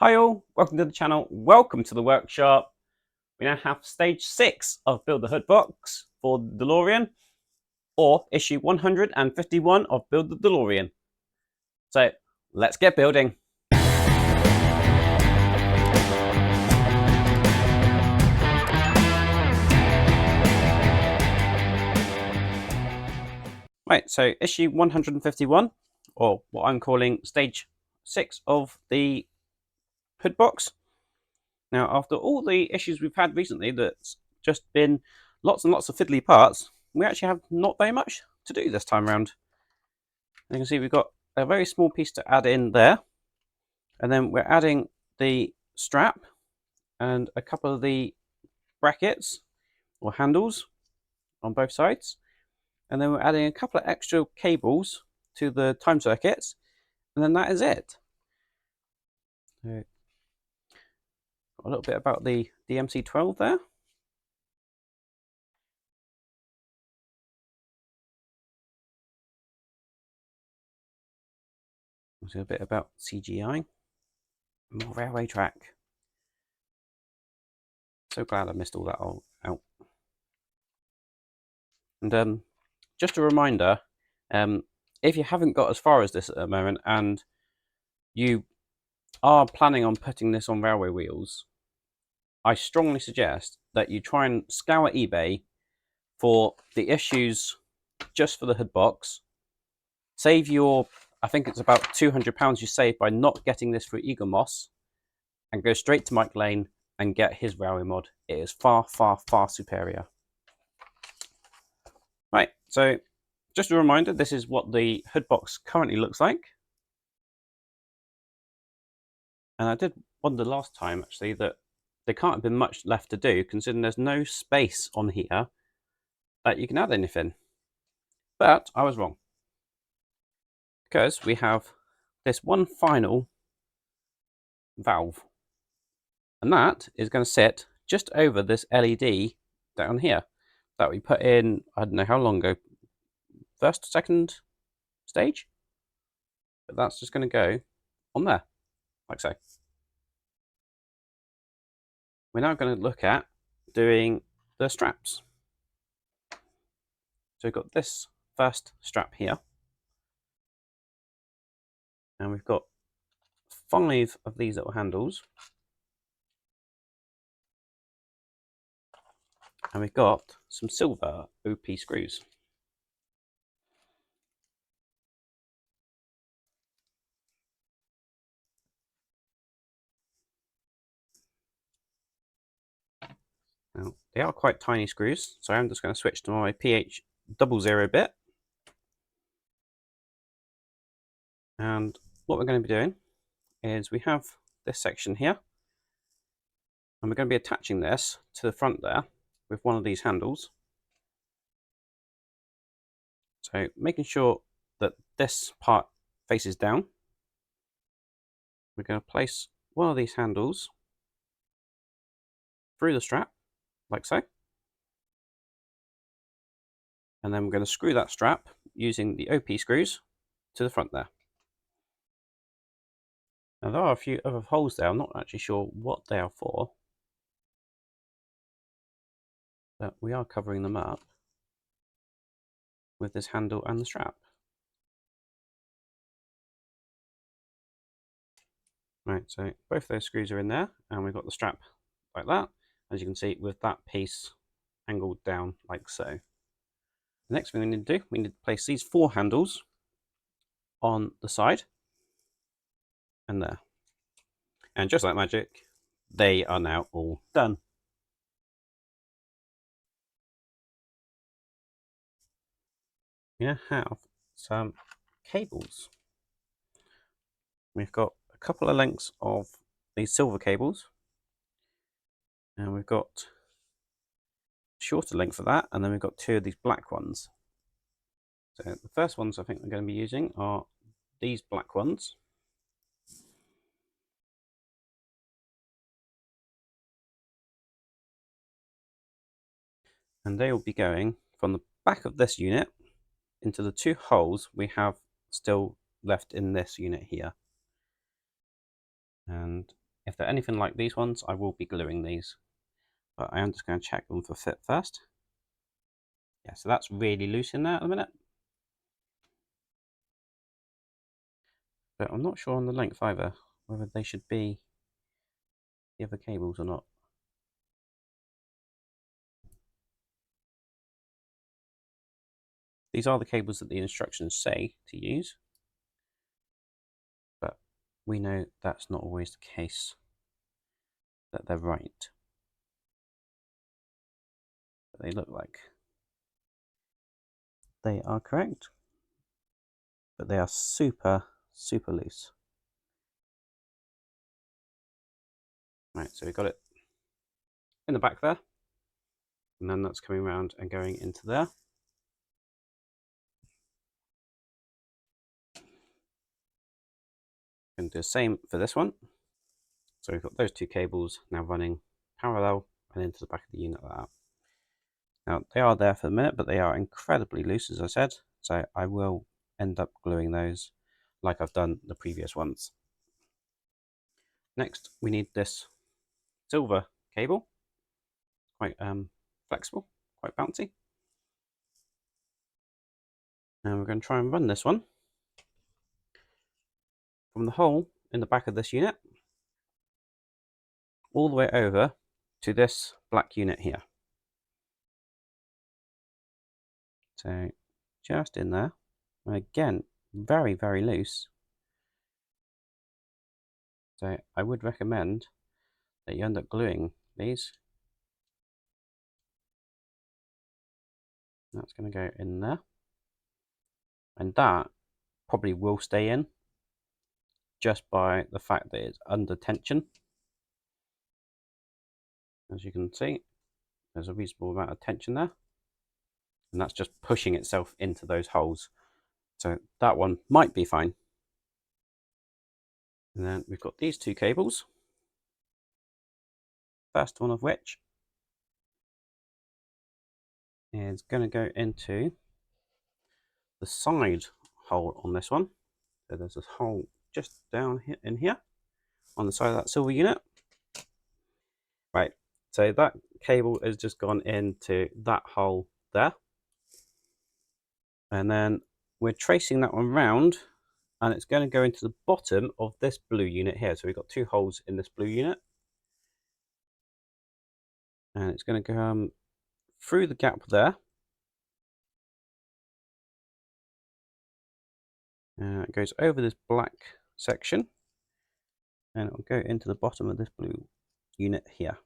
Hi all, welcome to the channel, welcome to the workshop. We now have stage 6 of Build the Hood box for the DeLorean, or issue 151 of Build the DeLorean. So let's get building. Right, so issue 151, or what I'm calling stage 6 of the Hood box. Now, after all the issues we've had recently that's just been lots and lots of fiddly parts, we actually have not very much to do this time around. You can see we've got a very small piece to add in there, and then we're adding the strap and a couple of the brackets or handles on both sides, and then we're adding a couple of extra cables to the time circuits, and then that is it. So, got a little bit about the DMC12 there. Also a bit about CGI. More railway track. So glad I missed all that all out. And just a reminder, if you haven't got as far as this at the moment and you are planning on putting this on railway wheels, I strongly suggest that you try and scour eBay for the issues just for the hood box. Save your, I think it's about £200 you save by not getting this through Eagle Moss, and go straight to Mike Lane and get his railway mod. It is far, far, far superior. Right, so just a reminder, this is what the hood box currently looks like. And I did wonder last time, actually, that there can't have been much left to do, considering there's no space on here that you can add anything. But I was wrong, because we have this one final valve, and that is going to sit just over this LED down here that we put in, I don't know how long ago, first, second stage, but that's just going to go on there, like so. We're now going to look at doing the straps. So we've got this first strap here, and we've got 5 of these little handles, and we've got some silver OP screws. Now, they are quite tiny screws, so I'm just going to switch to my PH 00 bit. And what we're going to be doing is we have this section here, and we're going to be attaching this to the front there with one of these handles. So making sure that this part faces down, we're going to place one of these handles through the strap, like so. And then we're going to screw that strap using the OP screws to the front there. Now there are a few other holes there, I'm not actually sure what they are for, but we are covering them up with this handle and the strap. Right, so both those screws are in there, and we've got the strap like that, as you can see, with that piece angled down like so. The next thing we need to do, we need to place these 4 handles on the side and there. And just like magic, they are now all done. We now have some cables. We've got a couple of lengths of these silver cables, and we've got shorter length for that, and then we've got 2 of these black ones. So the first ones I think I'm going to be using are these black ones. And they will be going from the back of this unit into the 2 holes we have still left in this unit here. And If they're anything like these ones, I will be gluing these. But I am just going to check them for fit first. Yeah, so that's really loose in there at the minute. But I'm not sure on the length either, whether they should be the other cables or not. These are the cables that the instructions say to use, but we know that's not always the case, that they're right. But they look like they are correct, but they are super, super loose. Right, so we've got it in the back there, and then that's coming around and going into there. Going to do the same for this one. So we've got those two cables now running parallel and into the back of the unit like that. Now they are there for the minute, but they are incredibly loose, as I said, so I will end up gluing those like I've done the previous ones. Next, we need this silver cable, quite flexible, quite bouncy. And we're going to try and run this one from the hole in the back of this unit all the way over to this black unit here. So just in there, and again, very, very loose. So I would recommend that you end up gluing these. That's going to go in there. And that probably will stay in just by the fact that it's under tension. As you can see, there's a reasonable amount of tension there. And that's just pushing itself into those holes. So that one might be fine. And then we've got these two cables. First one of which is going to go into the side hole on this one. So there's this hole just down here in here on the side of that silver unit. Right, so that cable has just gone into that hole there. And then we're tracing that one round, and it's going to go into the bottom of this blue unit here. So we've got two holes in this blue unit. And it's going to go through the gap there. It goes over this black section, and it will go into the bottom of this blue unit here.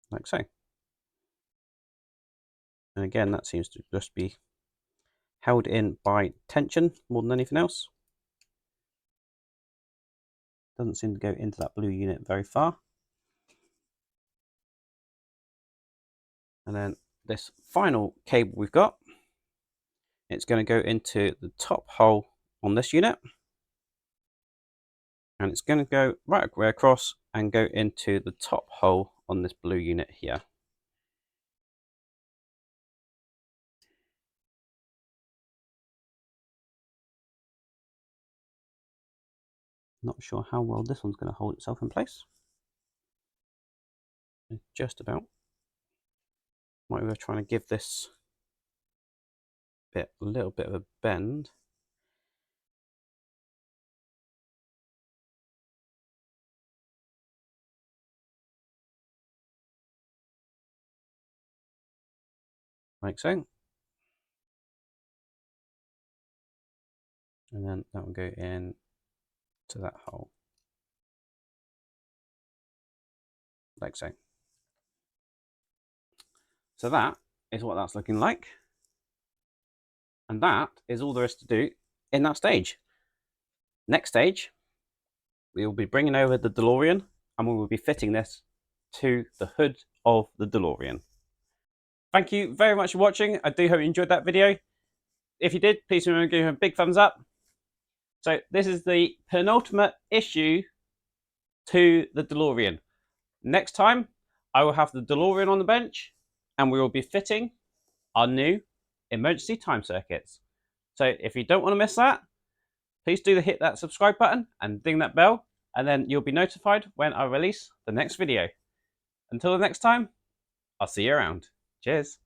Like so. And again, that seems to just be held in by tension more than anything else. Doesn't seem to go into that blue unit very far. And then this final cable we've got, it's going to go into the top hole on this unit. And it's going to go right across and go into the top hole on this blue unit here. Not sure how well this one's going to hold itself in place. Just about. Might be trying to give this bit a little bit of a bend. Like so. And then that will go in to that hole. Like so. So that is what that's looking like. And that is all there is to do in that stage. Next stage, we will be bringing over the DeLorean, and we will be fitting this to the hood of the DeLorean. Thank you very much for watching. I do hope you enjoyed that video. If you did, please remember to give him a big thumbs up. So this is the penultimate issue to the DeLorean. Next time, I will have the DeLorean on the bench, and we will be fitting our new emergency time circuits. So if you don't want to miss that, please do hit that subscribe button and ding that bell, and then you'll be notified when I release the next video. Until the next time, I'll see you around. Cheers.